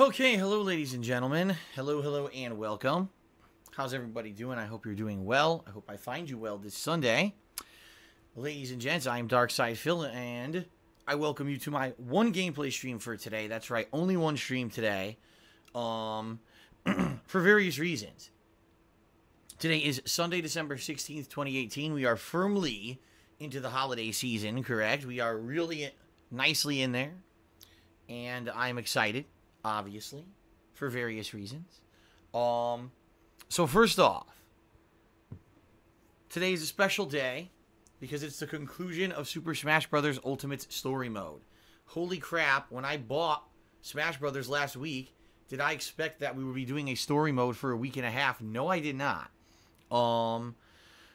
Okay, hello ladies and gentlemen. Hello, and welcome. How's everybody doing? I hope you're doing well. I hope I find you well this Sunday. Ladies and gents, I am Darkside Phil, and I welcome you to my one gameplay stream for today. That's right, only one stream today. For various reasons. Today is Sunday, December 16th, 2018. We are firmly into the holiday season, correct? We are really nicely in there. And I'm excited, obviously, for various reasons. So first off, today is a special day because it's the conclusion of Super Smash Bros. Ultimate's story mode. Holy crap, when I bought Smash Bros. Last week, did I expect that we would be doing a story mode for a week and a half? No, I did not.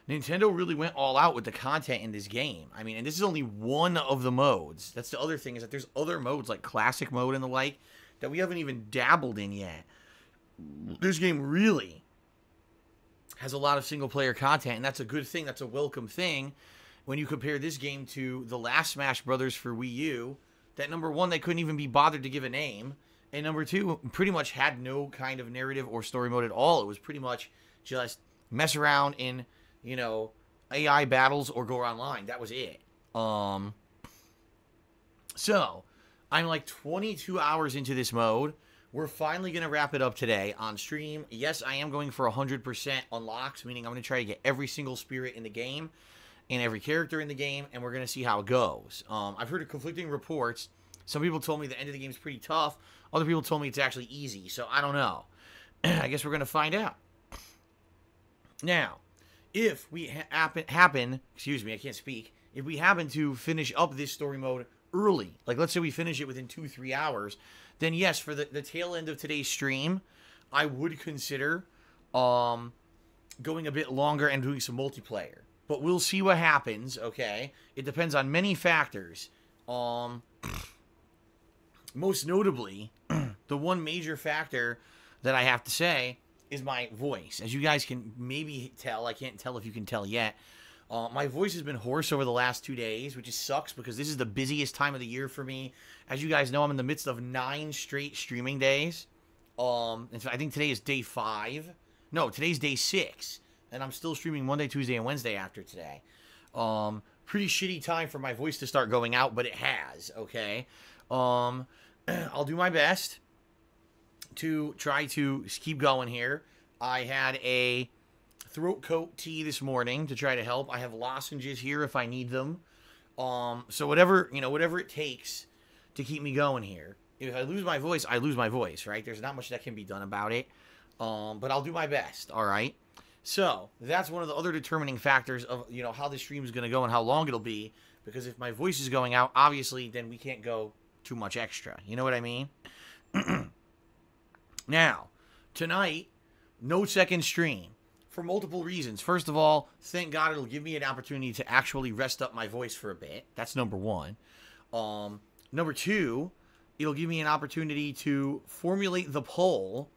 Nintendo really went all out with the content in this game. I mean, and this is only one of the modes. That's the other thing, is that there's other modes like classic mode and the like that we haven't even dabbled in yet. This game really has a lot of single-player content, and that's a good thing. That's a welcome thing when you compare this game to the last Smash Brothers for Wii U, that number one, they couldn't even be bothered to give a name, and number two, pretty much had no kind of narrative or story mode at all. It was pretty much just mess around in, you know, AI battles or go online. That was it. So, I'm like 22 hours into this mode. We're finally going to wrap it up today on stream. Yes, I am going for 100% unlocks, meaning I'm going to try to get every single spirit in the game and every character in the game, and we're going to see how it goes. I've heard of conflicting reports. Some people told me the end of the game is pretty tough. Other people told me it's actually easy, so I don't know. I guess we're going to find out. Now, if we if we happen to finish up this story mode early, like let's say we finish it within 2-3 hours, then yes, for the tail end of today's stream, I would consider going a bit longer and doing some multiplayer. But we'll see what happens, okay? It depends on many factors. Most notably, the one major factor that I have to say is my voice. As you guys can maybe tell, I can't tell if you can tell yet, my voice has been hoarse over the last 2 days, which just sucks because this is the busiest time of the year for me. As you guys know, I'm in the midst of 9 straight streaming days. And so I think today is day 5. No, today's day 6. And I'm still streaming Monday, Tuesday, and Wednesday after today. Pretty shitty time for my voice to start going out, but it has, okay? I'll do my best to try to keep going here. I had a throat coat tea this morning to try to help. I have lozenges here if I need them. So whatever it takes to keep me going here. If I lose my voice, I lose my voice, right? There's not much that can be done about it. But I'll do my best, all right? So that's one of the other determining factors of, you know, how this stream is going to go and how long it'll be. Because if my voice is going out, obviously, then we can't go too much extra. You know what I mean? Now, tonight, no second stream. For multiple reasons. First of all, thank God it'll give me an opportunity to actually rest up my voice for a bit. That's number one. Number two, it'll give me an opportunity to formulate the poll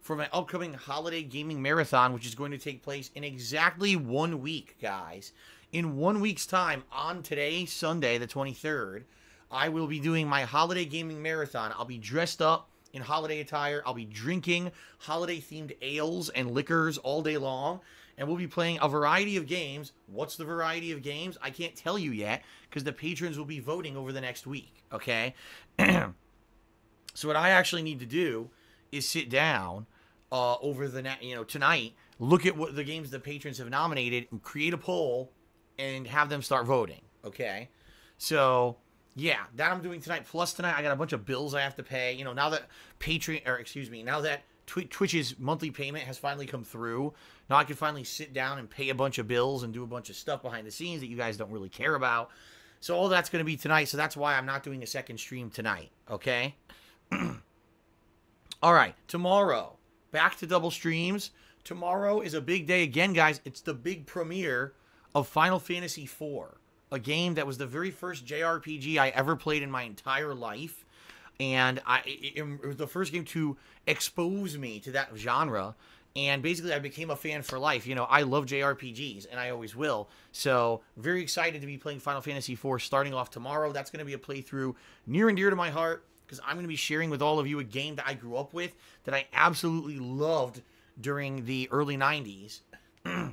for my upcoming holiday gaming marathon, which is going to take place in exactly 1 week, guys. In 1 week's time, on today, Sunday, the 23rd, I will be doing my holiday gaming marathon. I'll be dressed up in holiday attire. I'll be drinking holiday-themed ales and liquors all day long, and we'll be playing a variety of games. What's the variety of games? I can't tell you yet, because the patrons will be voting over the next week, okay? So what I actually need to do is sit down over the tonight, look at what the games the patrons have nominated, and create a poll, and have them start voting, okay? So yeah, that I'm doing tonight. Plus tonight, I got a bunch of bills I have to pay. You know, now that now that Twitch's monthly payment has finally come through, now I can finally sit down and pay a bunch of bills and do a bunch of stuff behind the scenes that you guys don't really care about. So all that's going to be tonight. So that's why I'm not doing a second stream tonight. Okay. All right. Tomorrow, back to double streams. Tomorrow is a big day again, guys. It's the big premiere of Final Fantasy IV. A game that was the very first JRPG I ever played in my entire life. And it was the first game to expose me to that genre. And basically, I became a fan for life. You know, I love JRPGs, and I always will. So, very excited to be playing Final Fantasy IV starting off tomorrow. That's going to be a playthrough near and dear to my heart. because I'm going to be sharing with all of you a game that I grew up with that I absolutely loved during the early 90s. I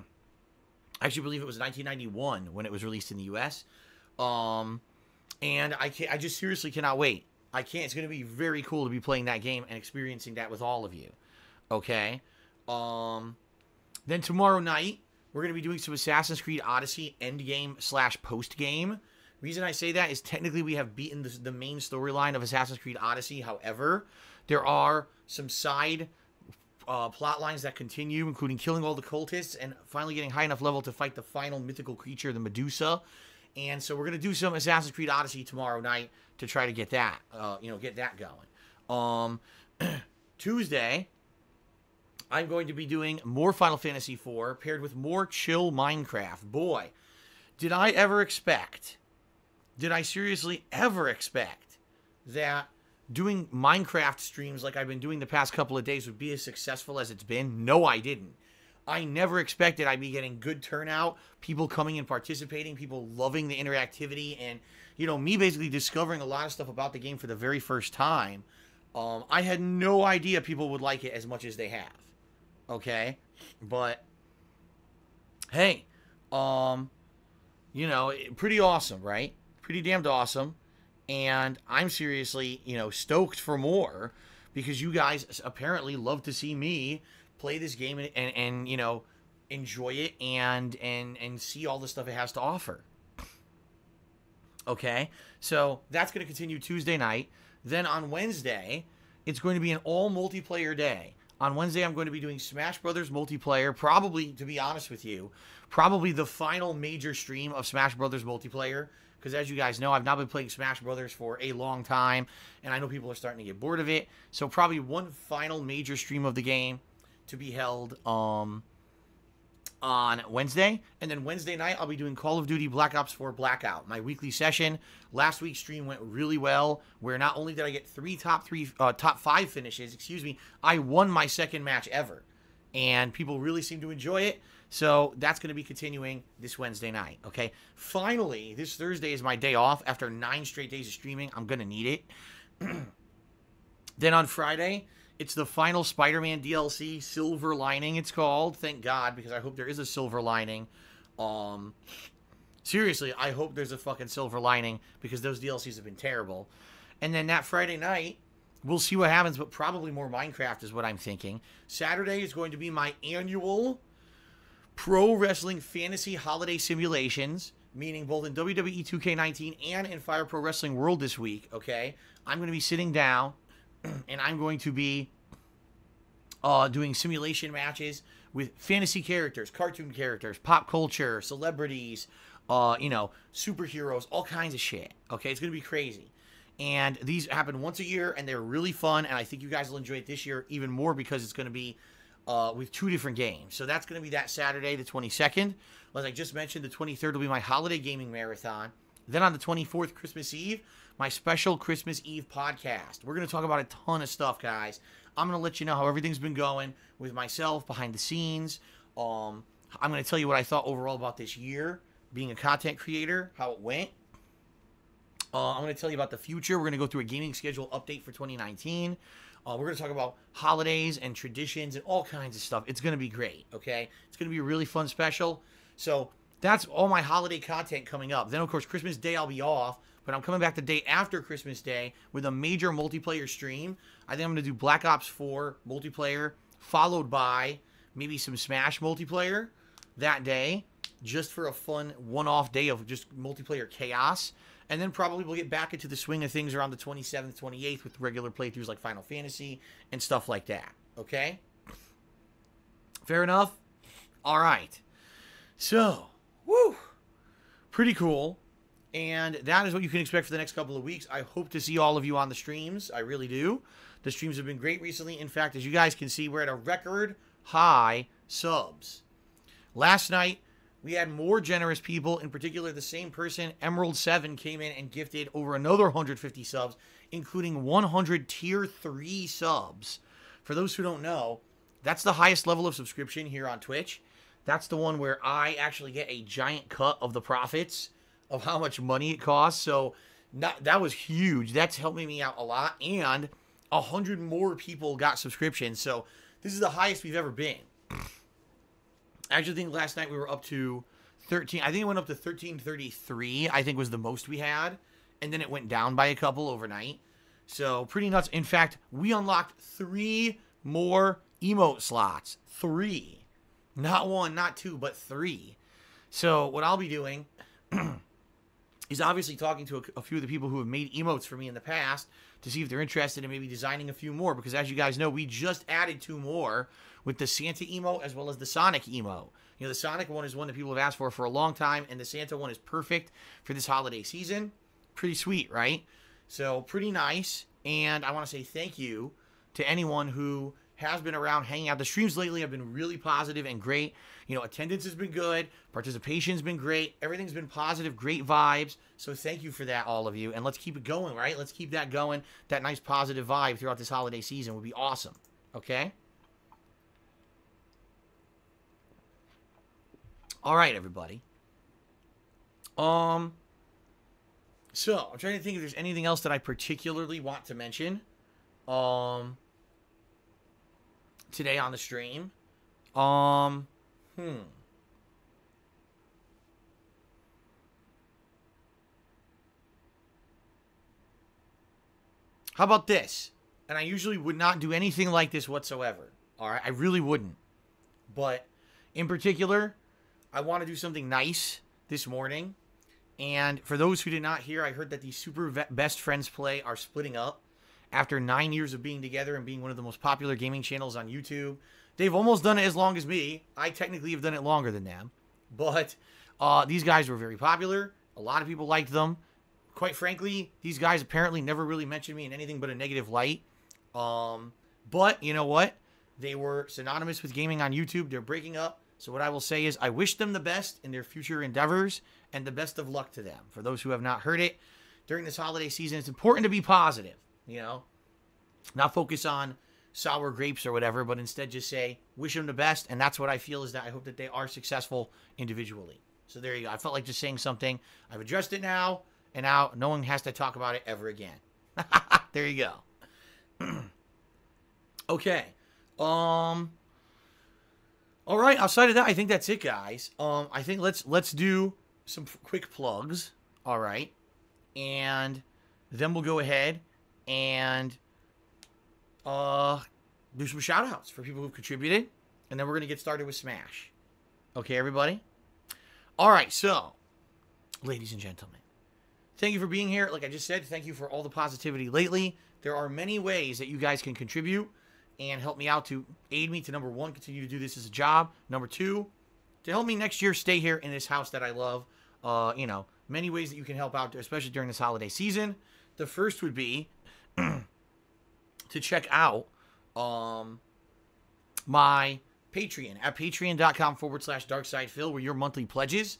actually believe it was 1991 when it was released in the US. And I just seriously cannot wait. It's going to be very cool to be playing that game and experiencing that with all of you. Okay? Then tomorrow night, we're going to be doing some Assassin's Creed Odyssey endgame / post-game. Reason I say that is technically we have beaten the main storyline of Assassin's Creed Odyssey. However, there are some side plot lines that continue, including killing all the cultists and finally getting high enough level to fight the final mythical creature, the Medusa. And so we're going to do some Assassin's Creed Odyssey tomorrow night to try to get that, get that going. Tuesday, I'm going to be doing more Final Fantasy IV paired with more chill Minecraft. Boy, did I seriously ever expect that doing Minecraft streams like I've been doing the past couple of days would be as successful as it's been? No, I didn't. I never expected I'd be getting good turnout, people coming and participating, people loving the interactivity, and, me basically discovering a lot of stuff about the game for the very first time. I had no idea people would like it as much as they have. Okay? But, hey, pretty awesome, right? Pretty damned awesome. And I'm seriously, stoked for more because you guys apparently love to see me play this game and enjoy it and see all the stuff it has to offer. Okay? So that's going to continue Tuesday night. Then on Wednesday, it's going to be an all multiplayer day. On Wednesday, I'm going to be doing Smash Brothers multiplayer. Probably, to be honest with you, probably the final major stream of Smash Brothers multiplayer. Because as you guys know, I've not been playing Smash Brothers for a long time. And I know people are starting to get bored of it. So probably one final major stream of the game to be held on Wednesday. And then Wednesday night, I'll be doing Call of Duty Black Ops 4 Blackout, my weekly session. Last week's stream went really well, where not only did I get top 5 finishes, I won my second match ever. And people really seem to enjoy it. So that's going to be continuing this Wednesday night, okay? Finally, this Thursday is my day off. After 9 straight days of streaming, I'm going to need it. Then on Friday, it's the final Spider-Man DLC, Silver Lining it's called. Thank God, because I hope there is a silver lining. Seriously, I hope there's a fucking silver lining, because those DLCs have been terrible. And then that Friday night, we'll see what happens, but probably more Minecraft is what I'm thinking. Saturday is going to be my annual Pro Wrestling Fantasy Holiday Simulations, meaning both in WWE 2K19 and in Fire Pro Wrestling World this week, okay? I'm going to be sitting down, and I'm going to be doing simulation matches with fantasy characters, cartoon characters, pop culture, celebrities, superheroes, all kinds of shit, okay? It's going to be crazy. And these happen once a year, and they're really fun, and I think you guys will enjoy it this year even more because it's going to be with 2 different games. So that's going to be that Saturday, the 22nd. As I just mentioned, the 23rd will be my holiday gaming marathon. Then on the 24th, Christmas Eve, my special Christmas Eve podcast. We're going to talk about a ton of stuff, guys. I'm going to let you know how everything's been going with myself behind the scenes. I'm going to tell you what I thought overall about this year, being a content creator, how it went. I'm going to tell you about the future. We're going to go through a gaming schedule update for 2019. We're going to talk about holidays and traditions and all kinds of stuff. It's going to be great, okay? It's going to be a really fun special. So that's all my holiday content coming up. Then, of course, Christmas Day I'll be off, but I'm coming back the day after Christmas Day with a major multiplayer stream. I think I'm going to do Black Ops 4 multiplayer, followed by maybe some Smash multiplayer that day, just for a fun one-off day of just multiplayer chaos. And then probably we'll get back into the swing of things around the 27th, 28th with regular playthroughs like Final Fantasy and stuff like that. Okay? Fair enough? All right. So, woo! Pretty cool. And that is what you can expect for the next couple of weeks. I hope to see all of you on the streams. I really do. The streams have been great recently. In fact, as you guys can see, we're at a record high subs. Last night, we had more generous people. In particular, the same person, Emerald7, came in and gifted over another 150 subs, including 100 Tier 3 subs. For those who don't know, that's the highest level of subscription here on Twitch. That's the one where I actually get a giant cut of the profits of how much money it costs. So that was huge. That's helping me out a lot. And 100 more people got subscriptions. So this is the highest we've ever been. I actually think last night we were up to 13. I think it went up to 1333, I think was the most we had. And then it went down by a couple overnight. So pretty nuts. In fact, we unlocked 3 more emote slots. 3. Not 1, not 2, but 3. So what I'll be doing is obviously talking to a few of the people who have made emotes for me in the past to see if they're interested in maybe designing a few more. Because as you guys know, we just added 2 more with the Santa emote as well as the Sonic emote. You know, the Sonic one is one that people have asked for a long time, and the Santa one is perfect for this holiday season. Pretty sweet, right? So pretty nice. And I want to say thank you to anyone who has been around hanging out. The streams lately have been really positive and great. You know, attendance has been good. Participation's been great. Everything's been positive, great vibes. So thank you for that, all of you. And let's keep it going, right? Let's keep that going. That nice positive vibe throughout this holiday season would be awesome. Okay? All right, everybody. So, I'm trying to think if there's anything else that I particularly want to mention today on the stream. How about this? And I usually would not do anything like this whatsoever. All right, I really wouldn't. But in particular, I want to do something nice this morning. And for those who did not hear, I heard that the Super Best Friends Play are splitting up after 9 years of being together and being one of the most popular gaming channels on YouTube. They've almost done it as long as me. I technically have done it longer than them. But these guys were very popular. A lot of people liked them. Quite frankly, these guys apparently never really mentioned me in anything but a negative light. But you know what? They were synonymous with gaming on YouTube. They're breaking up. So what I will say is I wish them the best in their future endeavors and the best of luck to them. For those who have not heard it, during this holiday season, it's important to be positive, you know, not focus on sour grapes or whatever, but instead just say, wish them the best. And that's what I feel is that I hope that they are successful individually. So there you go. I felt like just saying something. I've addressed it now, and now no one has to talk about it ever again. There you go. Okay. All right, outside of that, I think that's it, guys. I think let's do some quick plugs, all right? And then we'll go ahead and do some shout-outs for people who've contributed, and then we're going to get started with Smash. Okay, everybody? All right, so, ladies and gentlemen, thank you for being here. Like I just said, thank you for all the positivity lately. There are many ways that you guys can contribute and help me out to aid me to, number 1, continue to do this as a job. Number 2, to help me next year stay here in this house that I love. You know, many ways that you can help out, especially during this holiday season. The first would be to check out my Patreon at patreon.com/darksidephil, where your monthly pledges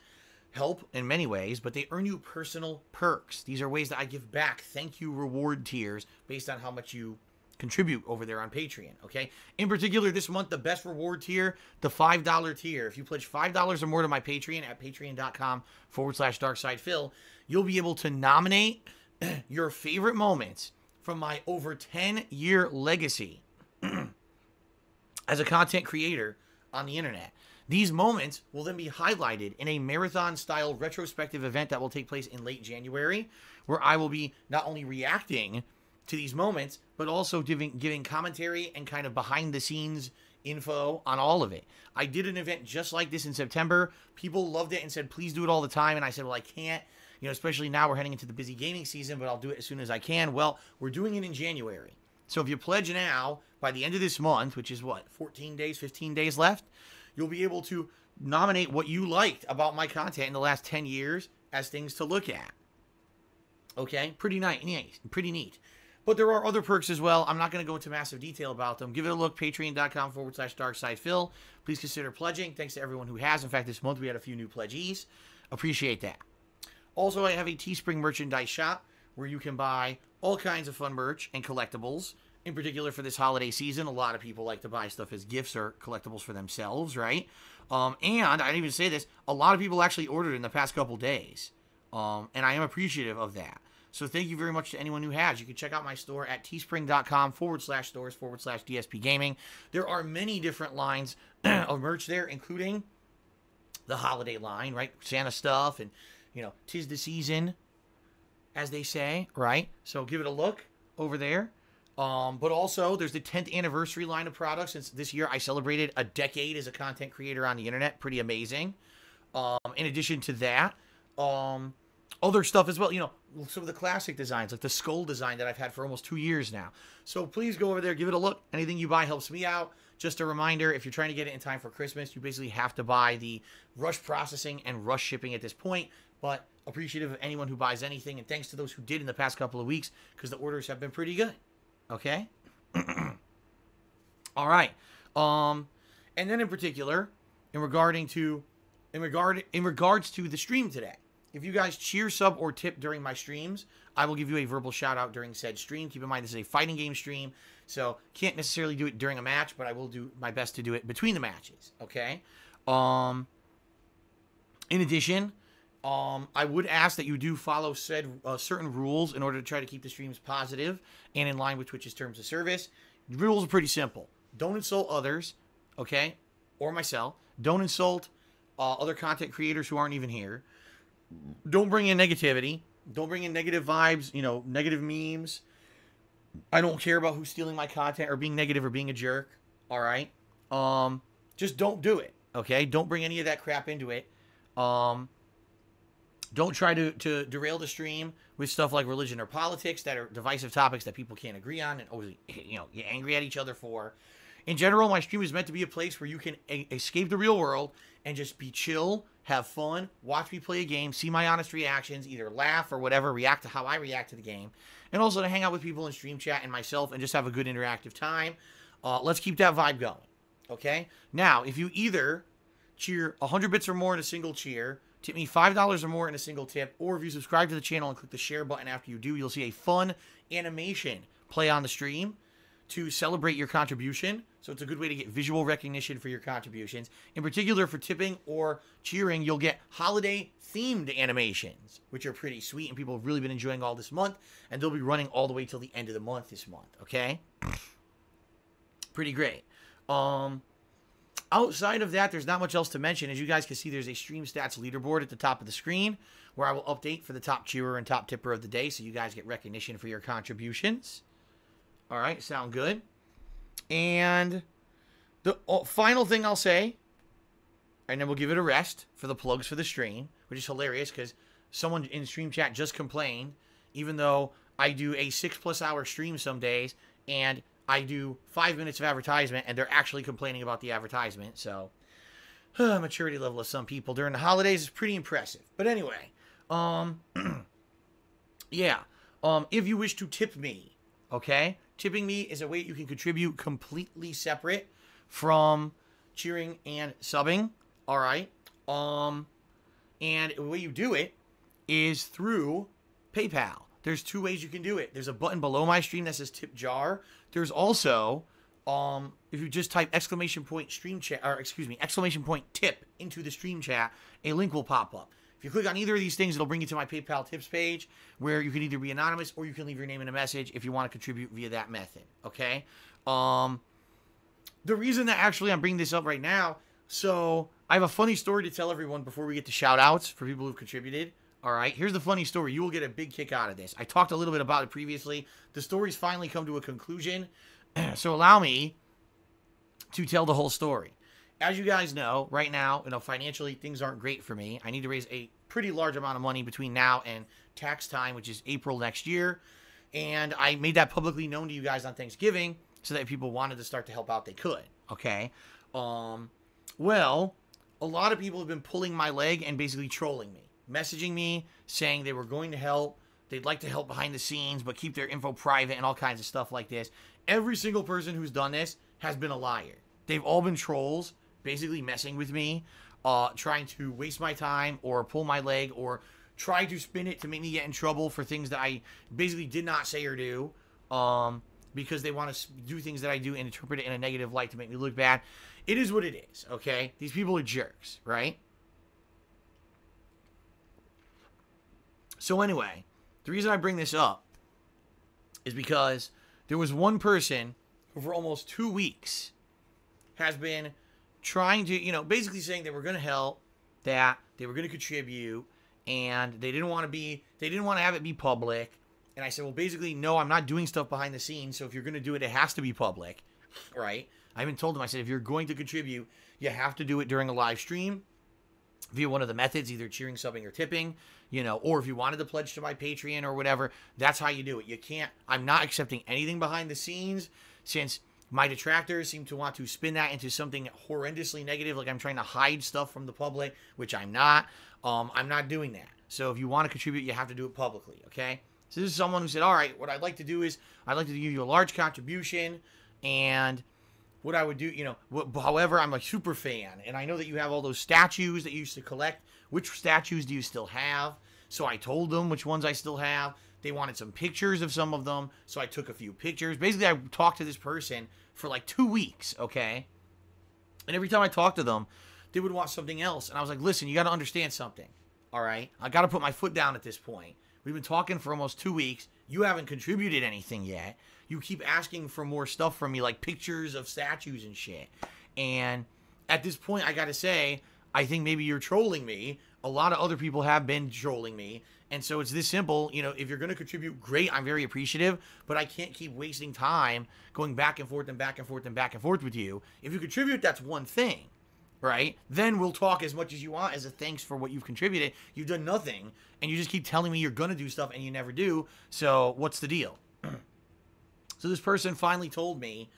help in many ways, but they earn you personal perks. These are ways that I give back thank you reward tiers based on how much you contribute over there on Patreon, okay? In particular, this month, the best reward tier, the $5 tier. If you pledge $5 or more to my Patreon at patreon.com/darksidephil, you'll be able to nominate your favorite moments from my over 10-year legacy as a content creator on the internet. These moments will then be highlighted in a marathon-style retrospective event that will take place in late January, where I will be not only reacting to these moments, but also giving commentary and kind of behind-the-scenes info on all of it. I did an event just like this in September. People loved it and said, please do it all the time. And I said, well, I can't, you know, especially now we're heading into the busy gaming season, but I'll do it as soon as I can. Well, we're doing it in January. So if you pledge now, by the end of this month, which is what, 14 days, 15 days left, you'll be able to nominate what you liked about my content in the last 10 years as things to look at. Okay? Pretty nice. Pretty neat. But there are other perks as well. I'm not going to go into massive detail about them. Give it a look, patreon.com/darksidephil. Please consider pledging. Thanks to everyone who has. In fact, this month we had a few new pledgees. Appreciate that. Also, I have a Teespring merchandise shop where you can buy all kinds of fun merch and collectibles. In particular, for this holiday season, a lot of people like to buy stuff as gifts or collectibles for themselves, right? And I didn't even say this, a lot of people actually ordered in the past couple days. And I am appreciative of that. So thank you very much to anyone who has. You can check out my store at teespring.com/stores/DSPGaming. There are many different lines of merch there, including the holiday line, right? Santa stuff and, you know, 'tis the season, as they say, right? So give it a look over there. But also, there's the 10th anniversary line of products. Since this year, I celebrated a decade as a content creator on the internet. Pretty amazing. In addition to that, other stuff as well. You know, some of the classic designs, like the skull design that I've had for almost 2 years now. So please go over there, give it a look. Anything you buy helps me out. Just a reminder, if you're trying to get it in time for Christmas, you basically have to buy the rush processing and rush shipping at this point. But appreciative of anyone who buys anything, and thanks to those who did in the past couple of weeks, because the orders have been pretty good. Okay? All right. And then in particular, in regards to the stream today, if you guys cheer, sub, or tip during my streams, I will give you a verbal shout out during said stream. Keep in mind, this is a fighting game stream, so can't necessarily do it during a match, but I will do my best to do it between the matches. Okay? In addition, I would ask that you do follow said certain rules in order to try to keep the streams positive and in line with Twitch's terms of service. The rules are pretty simple. Don't insult others, okay, or myself. Don't insult other content creators who aren't even here. Don't bring in negativity. Don't bring in negative vibes, you know, negative memes. I don't care about who's stealing my content or being negative or being a jerk, all right? Just don't do it, okay? Don't bring any of that crap into it. Don't try to derail the stream with stuff like religion or politics that are divisive topics that people can't agree on and always, you know, get angry at each other for. In general, my stream is meant to be a place where you can escape the real world and just be chill, have fun, watch me play a game, see my honest reactions, either laugh or whatever, react to how I react to the game, and also to hang out with people in stream chat and myself and just have a good interactive time. Let's keep that vibe going, okay? Now, if you either cheer 100 bits or more in a single cheer, tip me $5 or more in a single tip, or if you subscribe to the channel and click the share button after you do, you'll see a fun animation play on the stream to celebrate your contribution. So it's a good way to get visual recognition for your contributions. In particular, for tipping or cheering, you'll get holiday-themed animations, which are pretty sweet, and people have really been enjoying all this month, and they'll be running all the way till the end of the month this month, okay? Pretty great. Outside of that, there's not much else to mention. As you guys can see, there's a Streamstats Leaderboard at the top of the screen where I will update for the top cheerer and top tipper of the day, so you guys get recognition for your contributions. All right, sound good? And the final thing I'll say, and then we'll give it a rest for the plugs for the stream, which is hilarious because someone in stream chat just complained, even though I do a 6+ hour stream some days, and I do 5 minutes of advertisement, and they're actually complaining about the advertisement. So, maturity level of some people during the holidays is pretty impressive. But anyway, yeah. If you wish to tip me, okay? Tipping me is a way you can contribute completely separate from cheering and subbing, all right? And the way you do it is through PayPal. There's 2 ways you can do it. There's a button below my stream that says tip jar. There's also, if you just type !stream chat, or excuse me, !tip into the stream chat, a link will pop up. If you click on either of these things, it'll bring you to my PayPal tips page where you can either be anonymous or you can leave your name in a message if you want to contribute via that method, okay? The reason that actually I'm bringing this up right now, so I have a funny story to tell everyone before we get to shout-outs for people who've contributed. All right, here's the funny story. You will get a big kick out of this. I talked a little bit about it previously. The story's finally come to a conclusion, so allow me to tell the whole story. As you guys know, right now, you know, financially, things aren't great for me. I need to raise a pretty large amount of money between now and tax time, which is April next year. And I made that publicly known to you guys on Thanksgiving so that if people wanted to start to help out, they could. Okay? Well, a lot of people have been pulling my leg and basically trolling me, messaging me, saying they were going to help. They'd like to help behind the scenes, but keep their info private and all kinds of stuff like this. Every single person who's done this has been a liar. They've all been trolls, basically messing with me, trying to waste my time or pull my leg or try to spin it to make me get in trouble for things that I basically did not say or do, because they want to do things that I do and interpret it in a negative light to make me look bad. It is what it is, okay? These people are jerks, right? So anyway, The reason I bring this up is because there was one person who for almost 2 weeks has been trying to, you know, basically saying they were going to help, that they were going to contribute, and they didn't want to have it be public. And I said, well, basically, no, I'm not doing stuff behind the scenes, so if you're going to do it, it has to be public, right? I even told them, I said, if you're going to contribute, you have to do it during a live stream via one of the methods, either cheering, subbing, or tipping, you know, or if you wanted to pledge to my Patreon or whatever, that's how you do it. You can't, I'm not accepting anything behind the scenes, since my detractors seem to want to spin that into something horrendously negative, like I'm trying to hide stuff from the public, which I'm not. I'm not doing that. So if you want to contribute, you have to do it publicly, okay? So this is someone who said, all right, what I'd like to do is I'd like to give you a large contribution, and what I would do, you know, however, I'm a super fan, and I know that you have all those statues that you used to collect. Which statues do you still have? So I told them which ones I still have. They wanted some pictures of some of them, so I took a few pictures. Basically, I talked to this person for like 2 weeks, okay? And every time I talked to them, they would want something else. And I was like, listen, you got to understand something, all right? I got to put my foot down at this point. We've been talking for almost 2 weeks. You haven't contributed anything yet. You keep asking for more stuff from me, like pictures of statues and shit. And at this point, I got to say, I think maybe you're trolling me. A lot of other people have been trolling me. And so it's this simple. You know, if you're going to contribute, great. I'm very appreciative. But I can't keep wasting time going back and forth and back and forth and back and forth with you. If you contribute, that's one thing, right? Then we'll talk as much as you want as a thanks for what you've contributed. You've done nothing. And you just keep telling me you're going to do stuff and you never do. So what's the deal? So this person finally told me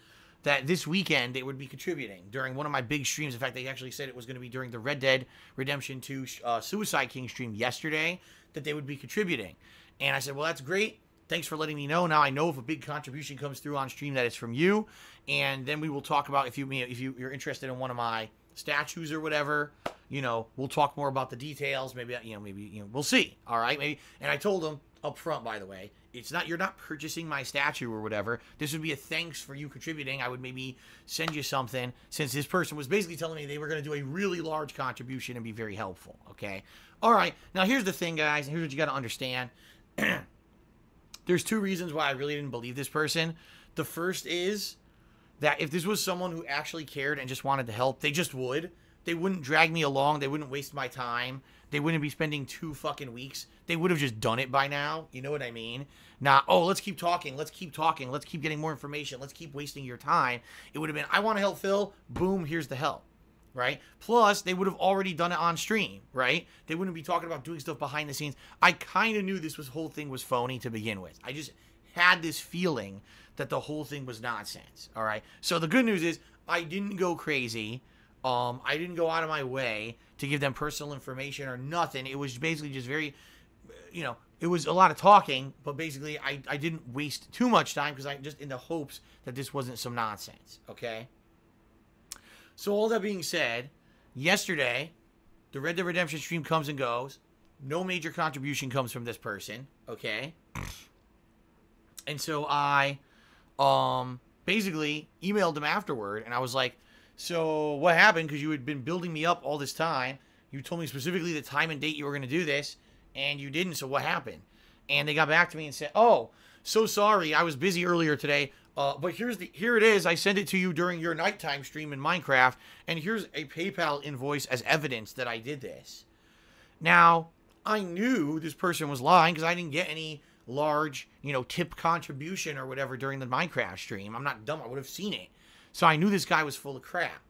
that this weekend they would be contributing during one of my big streams. In fact, they actually said it was going to be during the Red Dead Redemption 2 Suicide King stream yesterday that they would be contributing. And I said, well, that's great. Thanks for letting me know. Now I know if a big contribution comes through on stream that it's from you. And then we will talk about if you're interested in one of my statues or whatever, you know, we'll talk more about the details. Maybe we'll see. All right. Maybe. And I told them up front, by the way, it's not, you're not purchasing my statue or whatever. This would be a thanks for you contributing. I would maybe send you something, since this person was basically telling me they were going to do a really large contribution and be very helpful. Okay. All right. Now here's the thing, guys. Here's what you got to understand. There's 2 reasons why I really didn't believe this person. The first is that if this was someone who actually cared and just wanted to help, they just would. They wouldn't drag me along. They wouldn't waste my time. They wouldn't be spending 2 fucking weeks. They would have just done it by now. You know what I mean? Not, oh, let's keep talking. Let's keep talking. Let's keep getting more information. Let's keep wasting your time. It would have been, I want to help Phil. Boom, here's the help. Right? Plus, they would have already done it on stream. Right? They wouldn't be talking about doing stuff behind the scenes. I kind of knew this whole thing was phony to begin with. I just had this feeling that the whole thing was nonsense. All right? So the good news is I didn't go crazy. I didn't go out of my way to give them personal information or nothing. It was basically just very, you know, it was a lot of talking, but basically I didn't waste too much time because I just in the hopes that this wasn't some nonsense, okay? So all that being said, yesterday, the Red Dead Redemption stream comes and goes. No major contribution comes from this person, okay? And so I basically emailed them afterward, and I was like, so what happened? Because you had been building me up all this time. You told me specifically the time and date you were going to do this, and you didn't, so what happened? And they got back to me and said, oh, so sorry, I was busy earlier today, but here it is. I sent it to you during your nighttime stream in Minecraft, and here's a PayPal invoice as evidence that I did this. Now, I knew this person was lying because I didn't get any large, you know, tip contribution or whatever during the Minecraft stream. I'm not dumb. I would have seen it. So I knew this guy was full of crap.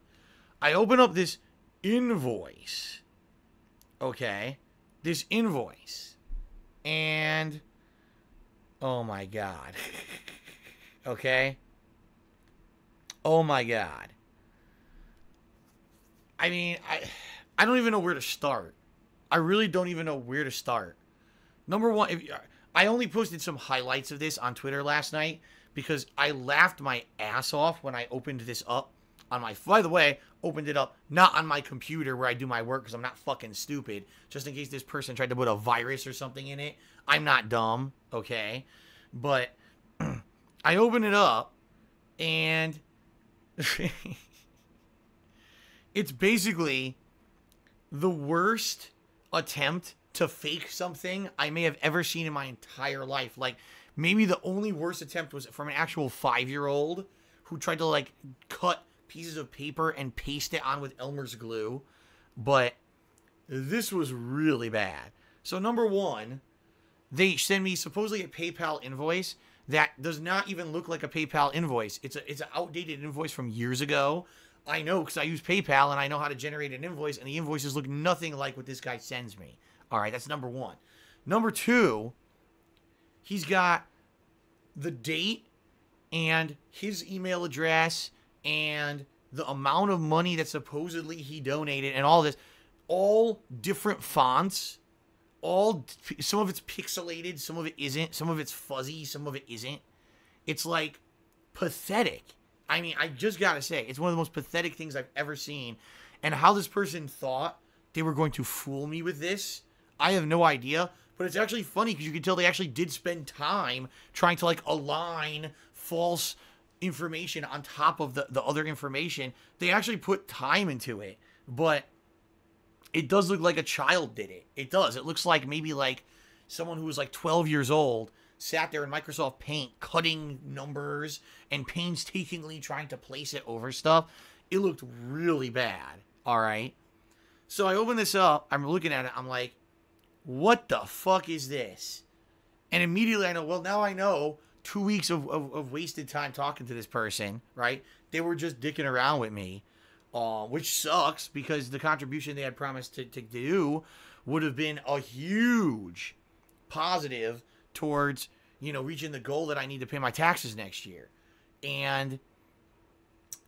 I open up this invoice. Okay. This invoice. And, oh my God. Okay. Oh my God. I mean, I don't even know where to start. I really don't even know where to start. Number one, I only posted some highlights of this on Twitter last night because I laughed my ass off when I opened this up on my, by the way, opened it up not on my computer where I do my work because I'm not fucking stupid, just in case this person tried to put a virus or something in it. I'm not dumb, okay? But I open it up and it's basically the worst attempt to fake something I may have ever seen in my entire life. Like, maybe the only worst attempt was from an actual 5-year-old who tried to, like, cut pieces of paper and paste it on with Elmer's glue. But this was really bad. So, number one, they send me supposedly a PayPal invoice that does not even look like a PayPal invoice. It's an outdated invoice from years ago. I know because I use PayPal and I know how to generate an invoice, and the invoices look nothing like what this guy sends me. All right, that's number one. Number two, he's got the date and his email address and the amount of money that supposedly he donated and all this, all different fonts. Some of it's pixelated, some of it isn't, some of it's fuzzy, some of it isn't. It's like pathetic. I mean, I just gotta say, it's one of the most pathetic things I've ever seen. And how this person thought they were going to fool me with this, I have no idea. But it's actually funny because you can tell they actually did spend time trying to, like, align false information on top of the other information. They actually put time into it. But it does look like a child did it. It does. It looks like maybe like someone who was like 12 years old sat there in Microsoft Paint cutting numbers and painstakingly trying to place it over stuff. It looked really bad. All right. So I open this up. I'm looking at it. I'm like, what the fuck is this? And immediately I know, well, now I know 2 weeks of wasted time talking to this person, right? They were just dicking around with me. Which sucks because the contribution they had promised to do would have been a huge positive towards, you know, reaching the goal that I need to pay my taxes next year. And,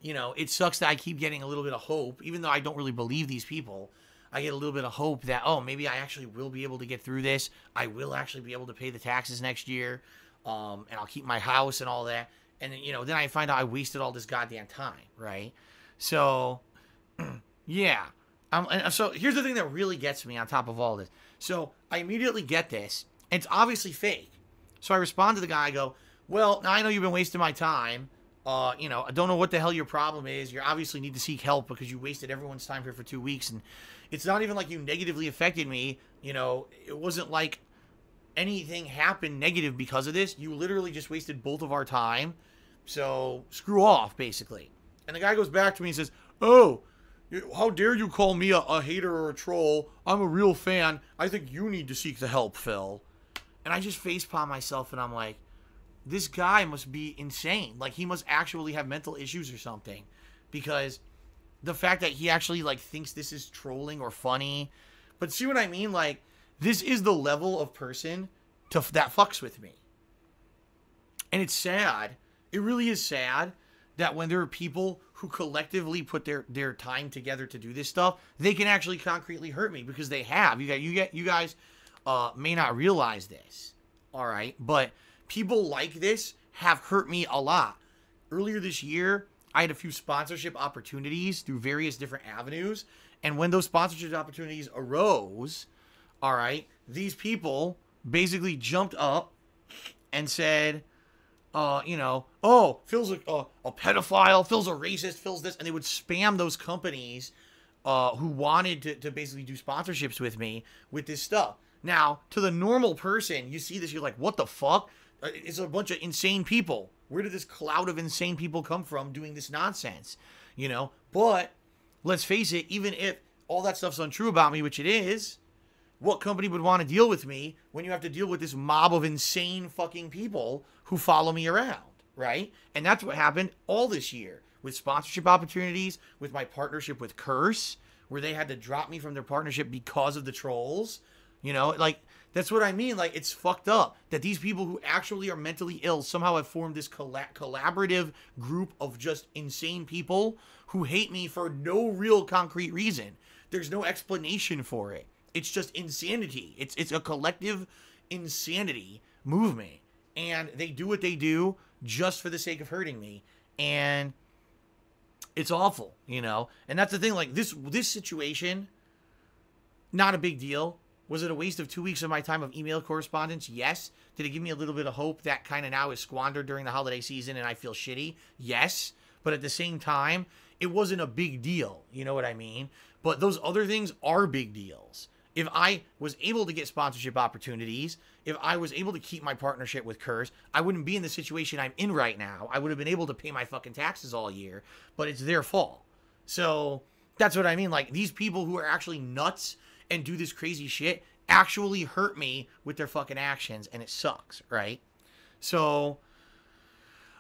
you know, it sucks that I keep getting a little bit of hope, even though I don't really believe these people. I get a little bit of hope that, oh, maybe I actually will be able to get through this. I will actually be able to pay the taxes next year. And I'll keep my house and all that. And, you know, then I find out I wasted all this goddamn time, right? So, yeah. So here's the thing that really gets me on top of all this. So I immediately get this. And it's obviously fake. So I respond to the guy. I go, well, now I know you've been wasting my time. You know, I don't know what the hell your problem is. You obviously need to seek help because you wasted everyone's time here for 2 weeks. And it's not even like you negatively affected me. You know, it wasn't like anything happened negative because of this. You literally just wasted both of our time. So screw off, basically. And the guy goes back to me and says, oh, how dare you call me a hater or a troll? I'm a real fan. I think you need to seek the help, Phil. And I just facepalm myself and I'm like, this guy must be insane. Like, he must actually have mental issues or something. Because the fact that he actually, like, thinks this is trolling or funny. But see what I mean? Like, this is the level of person that fucks with me. And it's sad. It really is sad that when there are people who collectively put their time together to do this stuff, they can actually concretely hurt me, because they have. You guys may not realize this, all right? But people like this have hurt me a lot. Earlier this year, I had a few sponsorship opportunities through various different avenues, and when those sponsorship opportunities arose, all right, these people basically jumped up and said, you know, oh, Phil's a pedophile, Phil's a racist, Phil's this, and they would spam those companies who wanted to basically do sponsorships with me with this stuff. Now, to the normal person, you see this, you're like, what the fuck? It's a bunch of insane people. Where did this cloud of insane people come from doing this nonsense? You know, but let's face it, even if all that stuff's untrue about me, which it is, what company would want to deal with me when you have to deal with this mob of insane fucking people who follow me around, right? And that's what happened all this year with sponsorship opportunities, with my partnership with Curse, where they had to drop me from their partnership because of the trolls. You know, like, that's what I mean. Like, it's fucked up that these people who actually are mentally ill somehow have formed this collaborative group of just insane people who hate me for no real concrete reason. There's no explanation for it. It's just insanity. It's a collective insanity movement. And they do what they do just for the sake of hurting me. And it's awful, you know? And that's the thing, like, this situation, not a big deal. Was it a waste of 2 weeks of my time of email correspondence? Yes. Did it give me a little bit of hope that kind of now is squandered during the holiday season and I feel shitty? Yes. But at the same time, it wasn't a big deal. You know what I mean? But those other things are big deals. If I was able to get sponsorship opportunities, if I was able to keep my partnership with Curse, I wouldn't be in the situation I'm in right now. I would have been able to pay my fucking taxes all year, but it's their fault. So that's what I mean. Like, these people who are actually nuts and do this crazy shit actually hurt me with their fucking actions, and it sucks, right? So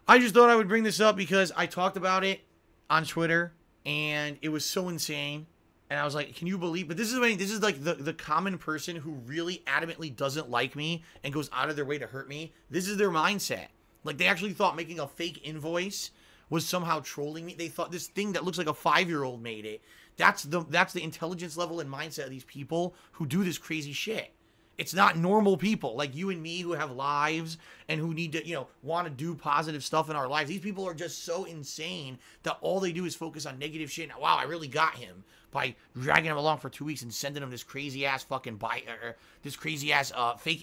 I just thought I would bring this up because I talked about it on Twitter, and it was so insane. And I was like, can you believe? But this is like the common person who really adamantly doesn't like me and goes out of their way to hurt me. This is their mindset. Like, they actually thought making a fake invoice was somehow trolling me. They thought this thing that looks like a 5-year-old made it. That's the intelligence level and mindset of these people who do this crazy shit. It's not normal people like you and me who have lives and who need to, you know, want to do positive stuff in our lives. These people are just so insane that all they do is focus on negative shit. Now, wow, I really got him by dragging him along for 2 weeks and sending him this crazy ass fucking fake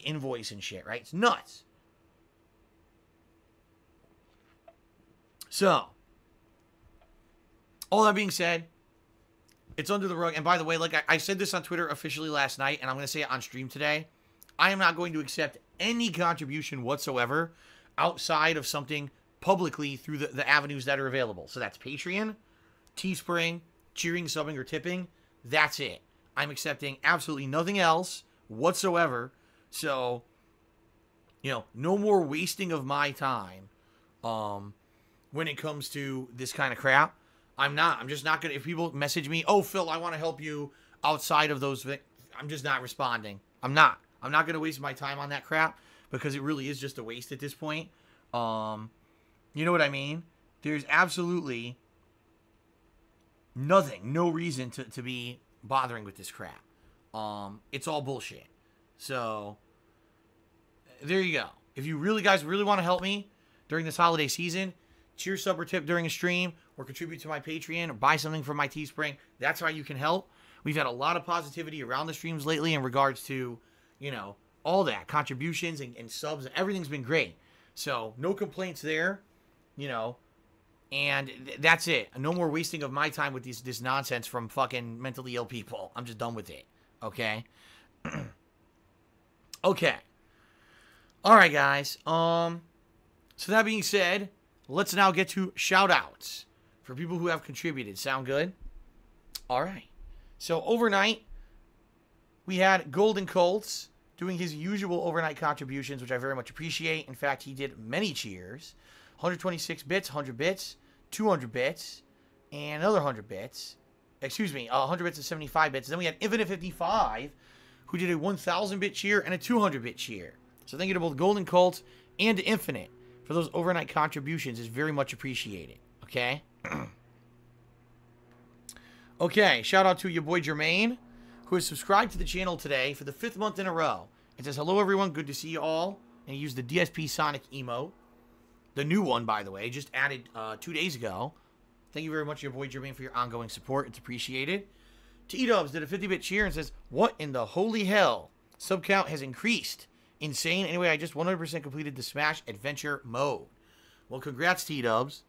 invoice and shit, right? It's nuts. So, all that being said, it's under the rug. And by the way, like I said this on Twitter officially last night, and I'm going to say it on stream today. I am not going to accept any contribution whatsoever outside of something publicly through the avenues that are available. So that's Patreon, Teespring, cheering, subbing, or tipping. That's it. I'm accepting absolutely nothing else whatsoever. So, you know, no more wasting of my time when it comes to this kind of crap. I'm just not going to, if people message me, oh, Phil, I want to help you outside of those, I'm just not responding. I'm not going to waste my time on that crap because it really is just a waste at this point. You know what I mean? There's absolutely nothing, no reason to be bothering with this crap. It's all bullshit. So, there you go. If you guys really want to help me during this holiday season, cheer, sub, or tip during a stream, or contribute to my Patreon, or buy something from my Teespring. That's how you can help. We've had a lot of positivity around the streams lately in regards to, you know, all that. Contributions and subs, and everything's been great. So, no complaints there, you know. And that's it. No more wasting of my time with this nonsense from fucking mentally ill people. I'm just done with it. Okay? Okay. Alright, guys. So that being said, let's now get to shoutouts for people who have contributed. Sound good? All right. So overnight, we had Golden Colts doing his usual overnight contributions, which I very much appreciate. In fact, he did many cheers. 126 bits, 100 bits, 200 bits, and another 100 bits. Excuse me, 100 bits and 75 bits. And then we had Infinite 55, who did a 1,000-bit cheer and a 200-bit cheer. So thank you to both Golden Colts and to Infinite for those overnight contributions. Is very much appreciated. Okay? Okay, shout out to your boy Jermaine, who has subscribed to the channel today for the 5th month in a row. It says, hello everyone, good to see you all. And he used the DSP Sonic emote. The new one, by the way, just added 2 days ago. Thank you very much, your boy Jermaine, for your ongoing support. It's appreciated. T-Dubs did a 50-bit cheer and says, what in the holy hell? Sub count has increased. Insane. Anyway, I just 100% completed the Smash Adventure mode. Well, congrats, T-Dubs.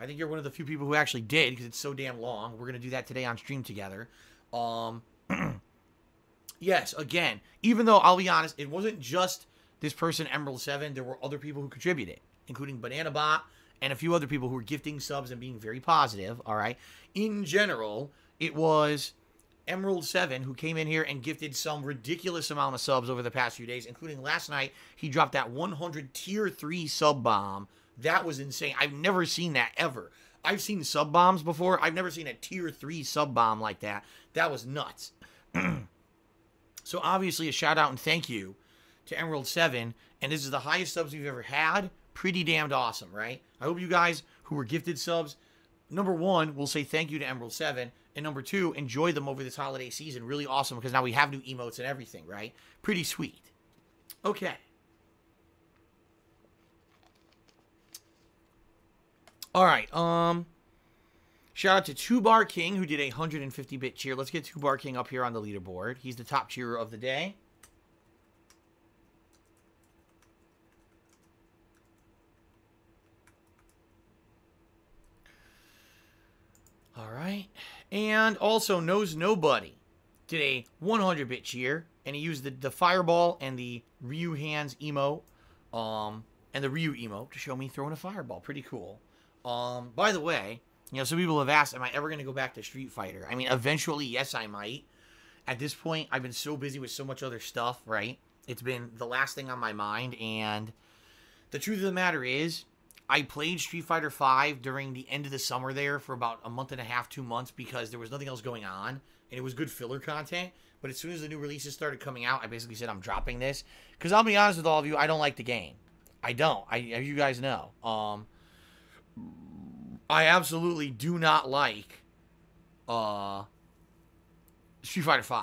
I think you're one of the few people who actually did, because it's so damn long. We're going to do that today on stream together. Yes, again, even though, I'll be honest, it wasn't just this person, Emerald 7. There were other people who contributed, including Banana Bot and a few other people who were gifting subs and being very positive, all right? In general, it was Emerald 7 who came in here and gifted some ridiculous amount of subs over the past few days, including last night. He dropped that 100 tier 3 sub bomb. That was insane. I've never seen that ever. I've seen sub bombs before. I've never seen a tier 3 sub bomb like that. That was nuts. So obviously a shout out and thank you to Emerald 7. And this is the highest subs we've ever had. Pretty damned awesome, right? I hope you guys who were gifted subs, number one, will say thank you to Emerald 7. And number two, enjoy them over this holiday season. Really awesome, because now we have new emotes and everything, right? Pretty sweet. Okay. All right. Shout out to 2Bar King, who did a 150-bit cheer. Let's get 2Bar King up here on the leaderboard. He's the top cheerer of the day. All right. And also, Knows Nobody did a 100-bit cheer, and he used the fireball and the Ryu hands emote, and the Ryu emote to show me throwing a fireball. Pretty cool. By the way, you know, some people have asked, am I ever going to go back to Street Fighter? I mean, eventually, yes, I might. At this point, I've been so busy with so much other stuff, right? It's been the last thing on my mind, and the truth of the matter is, I played Street Fighter V during the end of the summer there for about a month and a half, 2 months, because there was nothing else going on, and it was good filler content. But as soon as the new releases started coming out, I basically said I'm dropping this. Because I'll be honest with all of you, I don't like the game. I don't. You guys know. I absolutely do not like Street Fighter V.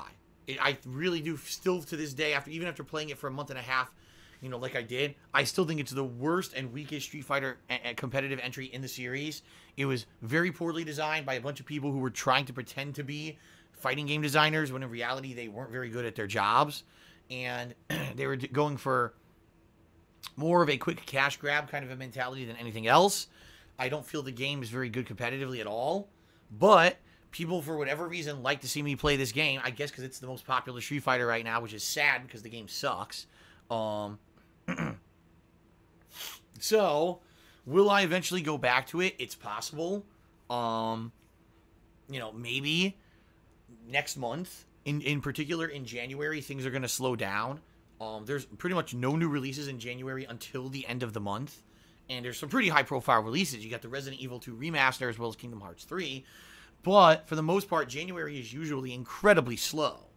I really do, still to this day, even after playing it for a month and a half, you know, like I did, I still think it's the worst and weakest Street Fighter competitive entry in the series. It was very poorly designed by a bunch of people who were trying to pretend to be fighting game designers when in reality they weren't very good at their jobs. And they were going for more of a quick cash grab kind of a mentality than anything else. I don't feel the game is very good competitively at all. But people, for whatever reason, like to see me play this game. I guess because it's the most popular Street Fighter right now, which is sad because the game sucks. So, will I eventually go back to it? It's possible. You know, maybe next month. In particular, in January, things are going to slow down. There's pretty much no new releases in January until the end of the month. And there's some pretty high-profile releases. You got the Resident Evil 2 remaster as well as Kingdom Hearts 3. But, for the most part, January is usually incredibly slow.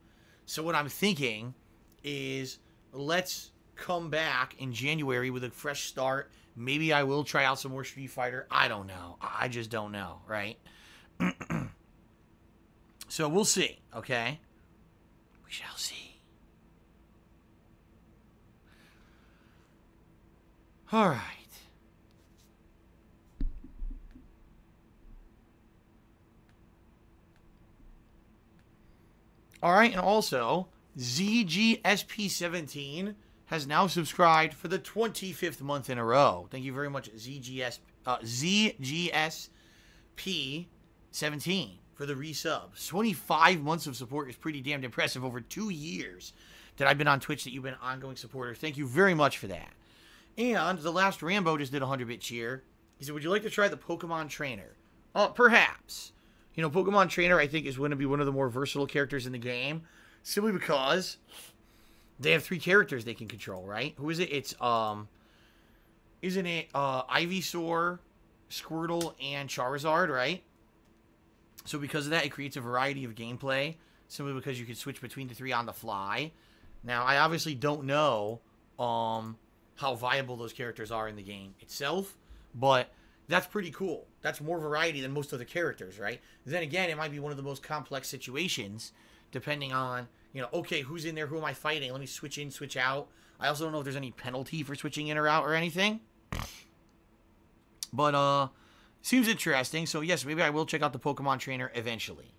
So what I'm thinking is, let's come back in January with a fresh start. Maybe I will try out some more Street Fighter. I don't know. I just don't know, right? So we'll see, okay? We shall see. All right. All right, and also, ZGSP17 has now subscribed for the 25th month in a row. Thank you very much, ZGSP17, for the resub. 25 months of support is pretty damn impressive. Over 2 years that I've been on Twitch that you've been an ongoing supporter. Thank you very much for that. And the last Rambo just did a 100-bit cheer. He said, would you like to try the Pokemon Trainer? Perhaps. You know, Pokemon Trainer, I think, is going to be one of the more versatile characters in the game. Simply because they have 3 characters they can control, right? Who is it? It's, isn't it, Ivysaur, Squirtle, and Charizard, right? So because of that, it creates a variety of gameplay. Simply because you can switch between the 3 on the fly. Now, I obviously don't know, how viable those characters are in the game itself. But that's pretty cool. That's more variety than most other characters, right? Then again, it might be one of the most complex situations, depending on, you know, okay, who's in there? Who am I fighting? Let me switch in, switch out. I also don't know if there's any penalty for switching in or out or anything. But, seems interesting. So, yes, maybe I will check out the Pokemon Trainer eventually.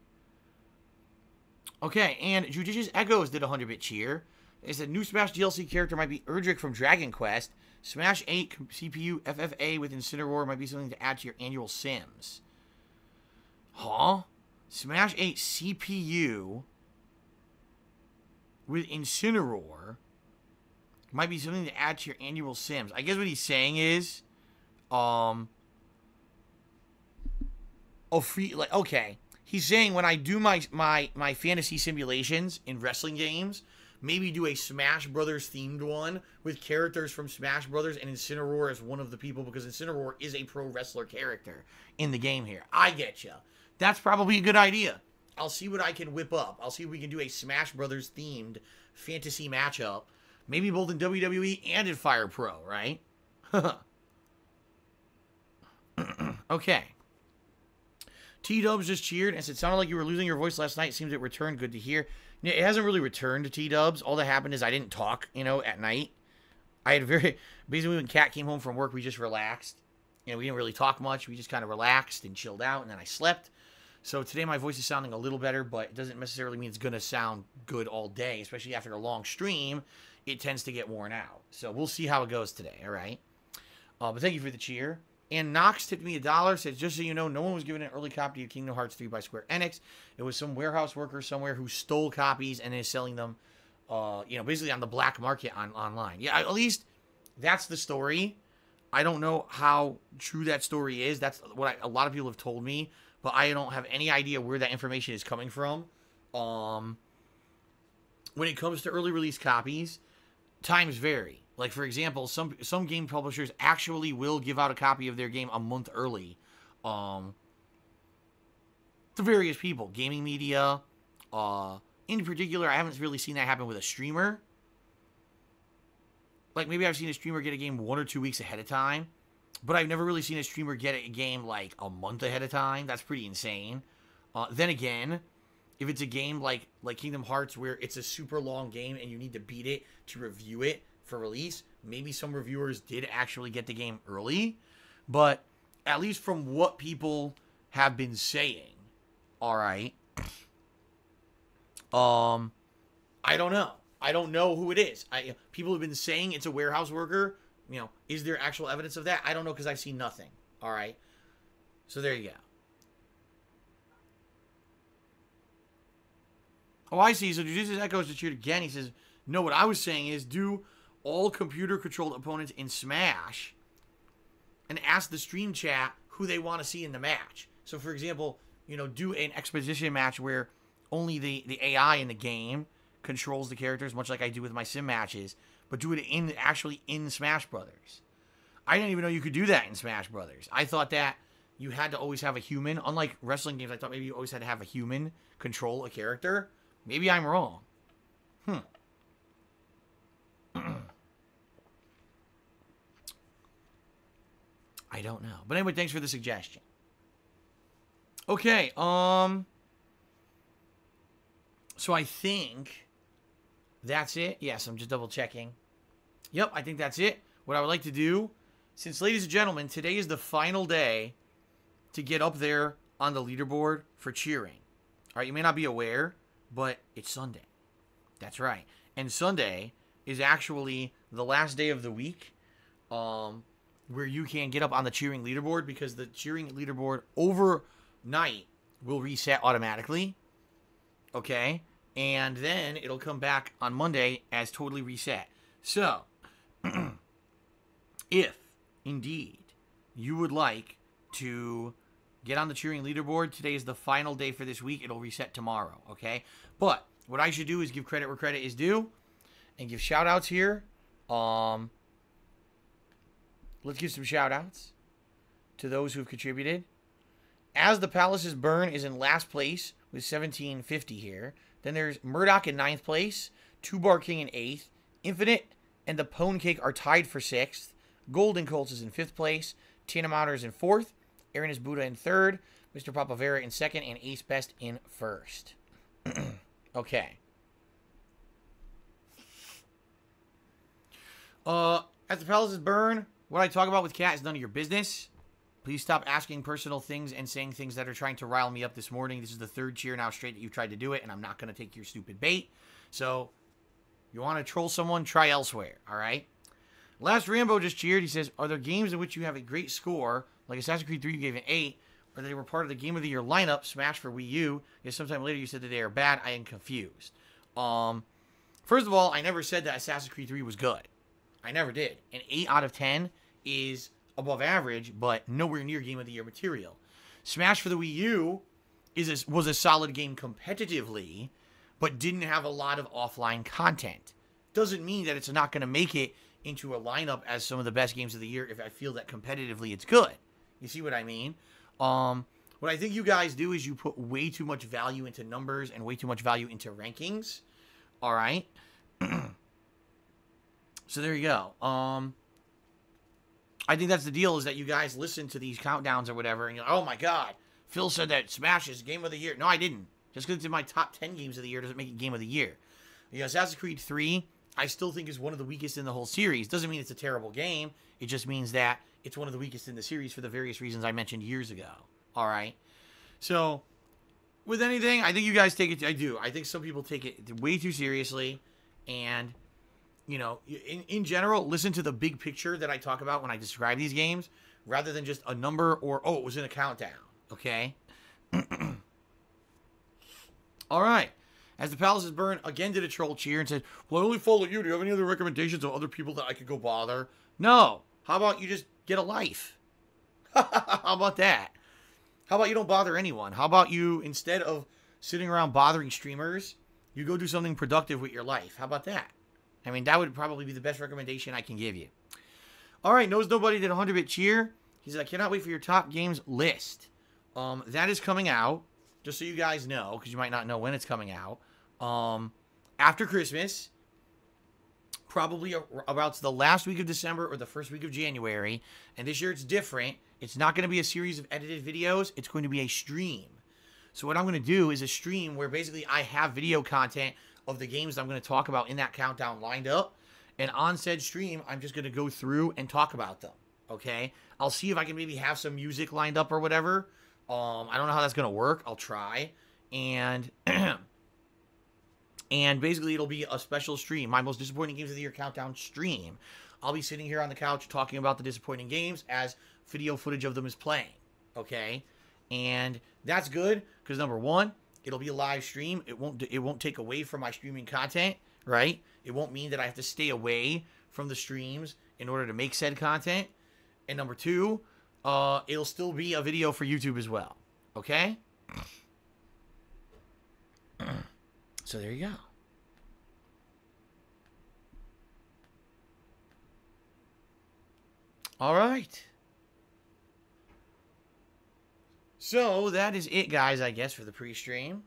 Okay, and Judicious Echoes did a 100-bit cheer. It said, new Smash DLC character might be Erdrick from Dragon Quest. Smash 8 CPU FFA with Incineroar might be something to add to your annual Sims. Huh? Smash 8 CPU with Incineroar might be something to add to your annual Sims. I guess what he's saying is, okay. He's saying when I do my fantasy simulations in wrestling games, maybe do a Smash Brothers themed one with characters from Smash Brothers and Incineroar as one of the people, because Incineroar is a pro wrestler character in the game here. I get ya. That's probably a good idea. I'll see what I can whip up. I'll see if we can do a Smash Brothers themed fantasy matchup. Maybe both in WWE and in Fire Pro, right? Okay. T-Dubs just cheered and said, sounded like you were losing your voice last night. Seems it returned. Good to hear. It hasn't really returned to T-Dubs. All that happened is I didn't talk, you know, at night. I had basically when Kat came home from work, we just relaxed. You know, we didn't really talk much. We just kind of relaxed and chilled out, and then I slept. So today my voice is sounding a little better, but it doesn't necessarily mean it's going to sound good all day, especially after a long stream. It tends to get worn out. So we'll see how it goes today, all right? But thank you for the cheer. And Knox tipped me $1, says, just so you know, no one was given an early copy of Kingdom Hearts 3 by Square Enix. It was some warehouse worker somewhere who stole copies and is selling them, basically on the black market online. Yeah, at least that's the story. I don't know how true that story is. That's what a lot of people have told me, but I don't have any idea where that information is coming from. When it comes to early release copies, times vary. Like, for example, some game publishers actually will give out a copy of their game a month early to various people. Gaming media. In particular, I haven't really seen that happen with a streamer. Like, maybe I've seen a streamer get a game 1 or 2 weeks ahead of time. But I've never really seen a streamer get a game, like, a month ahead of time. That's pretty insane. Then again, if it's a game like Kingdom Hearts where it's a super long game and you need to beat it to review it for release, maybe some reviewers did actually get the game early. But at least from what people have been saying, all right, I don't know. I don't know who it is. People have been saying it's a warehouse worker. Is there actual evidence of that? I don't know because I've seen nothing. All right. So there you go. Oh, I see. So Jujutsu echoes to cheer again. He says, no, what I was saying is do all computer-controlled opponents in Smash and ask the stream chat who they want to see in the match. So, for example, do an exposition match where only the AI in the game controls the characters, much like I do with my sim matches, but do it actually in Smash Brothers. I didn't even know you could do that in Smash Brothers. I thought that you had to always have a human. Unlike wrestling games, I thought maybe you always had to have a human control a character. Maybe I'm wrong. I don't know. But anyway, thanks for the suggestion. Okay, so I think that's it. Yes, I'm just double checking. Yep, I think that's it. What I would like to do, since, ladies and gentlemen, today is the final day to get up there on the leaderboard for cheering. All right, you may not be aware, but it's Sunday. That's right. And Sunday is actually the last day of the week where you can get up on the cheering leaderboard, because the cheering leaderboard overnight will reset automatically. Okay? And then it'll come back on Monday as totally reset. So, if indeed you would like to get on the cheering leaderboard, today is the final day for this week. It'll reset tomorrow, okay? But what I should do is give credit where credit is due and give shout-outs here. Let's give some shout-outs to those who have contributed. As the Palaces Burn is in last place with 1750 here. Then there's Murdoch in 9th place, Two Bar King in 8th, Infinite and the Pone Cake are tied for 6th. Golden Colts is in 5th place, Tina Mauter is in 4th, Aaron is Buddha in 3rd, Mr. Papavera in 2nd, and Ace Best in 1st. Okay. As the Palaces Burn, what I talk about with Cat is none of your business. Please stop asking personal things and saying things that are trying to rile me up this morning. This is the 3rd cheer now straight that you've tried to do it, and I'm not going to take your stupid bait. So, you want to troll someone, try elsewhere, all right? Last Rambo just cheered. He says, are there games in which you have a great score, like Assassin's Creed 3 you gave an 8, or they were part of the Game of the Year lineup, Smash for Wii U, yet sometime later you said that they are bad? I am confused. First of all, I never said that Assassin's Creed 3 was good. I never did. An 8 out of 10 is above average, but nowhere near Game of the Year material. Smash for the Wii U was a solid game competitively, but didn't have a lot of offline content. Doesn't mean that it's not going to make it into a lineup as some of the best games of the year if I feel that competitively it's good. You see what I mean? What I think you guys do is you put way too much value into numbers and way too much value into rankings. All right? So there you go. I think that's the deal, is that you guys listen to these countdowns or whatever, and you're like, oh my god, Phil said that Smash is Game of the Year. No, I didn't. Just because it's in my top 10 games of the year doesn't make it Game of the Year. Assassin's Creed 3, I still think is one of the weakest in the whole series. Doesn't mean it's a terrible game. It just means that it's one of the weakest in the series for the various reasons I mentioned years ago. All right? So, with anything, I think you guys take it, I do. I think some people take it way too seriously, and in general, listen to the big picture that I talk about when I describe these games, rather than just a number or, oh, it was in a countdown. Okay? All right. As the Palaces Burn again did a troll cheer and said, well, I only follow you. Do you have any other recommendations of other people that I could go bother? No. How about you just get a life? How about that? How about you don't bother anyone? How about you, instead of sitting around bothering streamers, you go do something productive with your life? How about that? I mean, that would probably be the best recommendation I can give you. All right, Knows Nobody did a 100-bit cheer. He said, I cannot wait for your top games list. That is coming out, just so you guys know, because you might not know when it's coming out. After Christmas, probably about the last week of December or the first week of January. And this year it's different. It's not going to be a series of edited videos. It's going to be a stream. So what I'm going to do is a stream where basically I have video content of the games I'm going to talk about in that countdown lined up. And on said stream, I'm just going to go through and talk about them. Okay? I'll see if I can maybe have some music lined up or whatever. I don't know how that's going to work. I'll try. And and basically it'll be a special stream. My most disappointing games of the year countdown stream. I'll be sitting here on the couch talking about the disappointing games as video footage of them is playing. Okay? And that's good because number one, it'll be a live stream. It won't take away from my streaming content, right? It won't mean that I have to stay away from the streams in order to make said content. And number two, it'll still be a video for YouTube as well. Okay? So there you go. All right. So that is it, guys, I guess, for the pre-stream.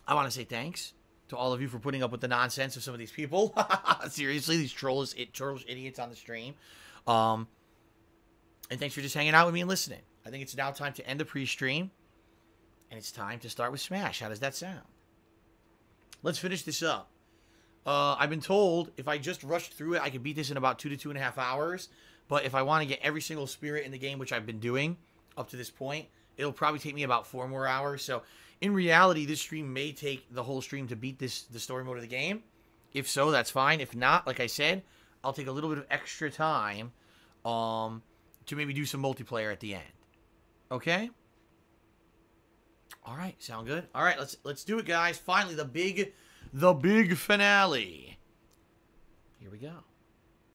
I want to say thanks to all of you for putting up with the nonsense of some of these people. Seriously, these trolls idiots on the stream. And thanks for just hanging out with me and listening. I think it's now time to end the pre-stream. And it's time to start with Smash. How does that sound? Let's finish this up. I've been told if I just rushed through it, I could beat this in about 2 to 2.5 hours. But if I want to get every single spirit in the game, which I've been doing up to this point, it'll probably take me about 4 more hours. So in reality, this stream may take the whole stream to beat the story mode of the game. If so, that's fine. If not, like I said, I'll take a little bit of extra time to maybe do some multiplayer at the end. Okay? All right, sound good? All right, let's do it, guys. Finally, the big finale. Here we go.